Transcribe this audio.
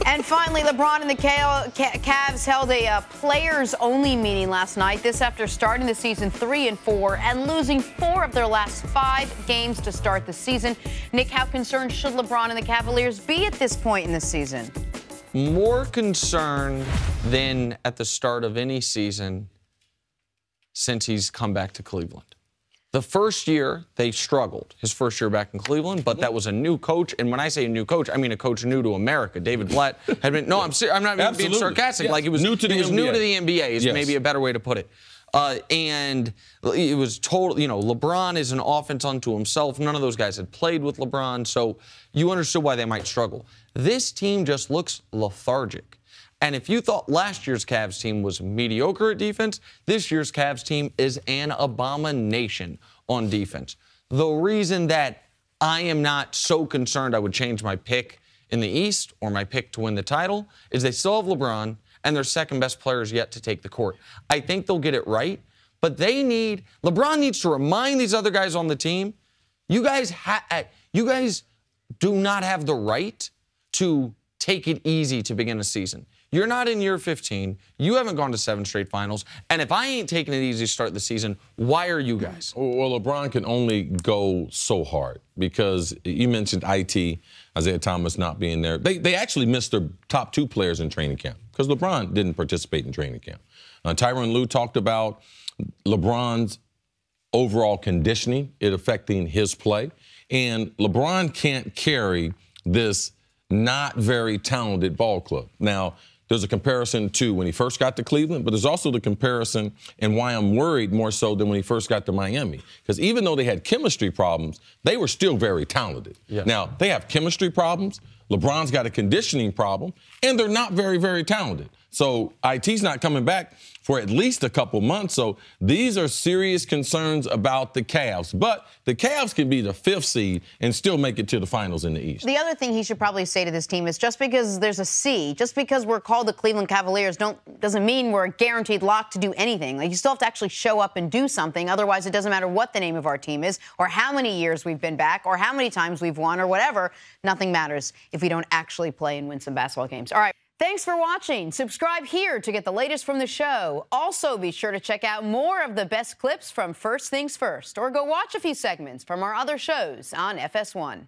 And finally, LeBron and the Cavs held a players-only meeting last night. This after starting the season 3-4 and losing 4 of their last 5 games to start the season. Nick, how concerned should LeBron and the Cavaliers be at this point in the season? More concerned than at the start of any season since he's come back to Cleveland. The first year, they struggled, his first year back in Cleveland, but that was a new coach. And when I say a new coach, I mean a coach new to America. David Blatt had been, no, I'm not even being sarcastic. Yes. Like he was new to the NBA is yes. maybe a better way to put it. And it was total, LeBron is an offense unto himself. None of those guys had played with LeBron, so you understood why they might struggle. This team just looks lethargic. And if you thought last year's Cavs team was mediocre at defense, this year's Cavs team is an abomination on defense. The reason that I am not so concerned I would change my pick in the East or my pick to win the title is they still have LeBron and their second best players yet to take the court. I think they'll get it right, but LeBron needs to remind these other guys on the team, you guys do not have the right to take it easy to begin a season. You're not in year 15. You haven't gone to 7 straight finals. And if I ain't taking it easy to start the season, why are you guys? Well, LeBron can only go so hard because you mentioned IT, Isaiah Thomas not being there. They actually missed their top 2 players in training camp because LeBron didn't participate in training camp. Tyronn Lue talked about LeBron's overall conditioning, it affecting his play. And LeBron can't carry this not very talented ball club. Now, there's a comparison to when he first got to Cleveland, but there's also the comparison and why I'm worried more so than when he first got to Miami. Because even though they had chemistry problems, they were still very talented. Yeah. Now, they have chemistry problems. LeBron's got a conditioning problem, and they're not very, very talented. So IT's not coming back for at least a couple months. So these are serious concerns about the Cavs. But the Cavs can be the 5th seed and still make it to the finals in the East. The other thing he should probably say to this team is just because there's a C, just because we're called the Cleveland Cavaliers doesn't mean we're a guaranteed lock to do anything. Like, you still have to actually show up and do something. Otherwise, it doesn't matter what the name of our team is or how many years we've been back or how many times we've won or whatever. Nothing matters if we don't actually play and win some basketball games. All right. Thanks for watching. Subscribe here to get the latest from the show. Also, be sure to check out more of the best clips from First Things First, or go watch a few segments from our other shows on FS1.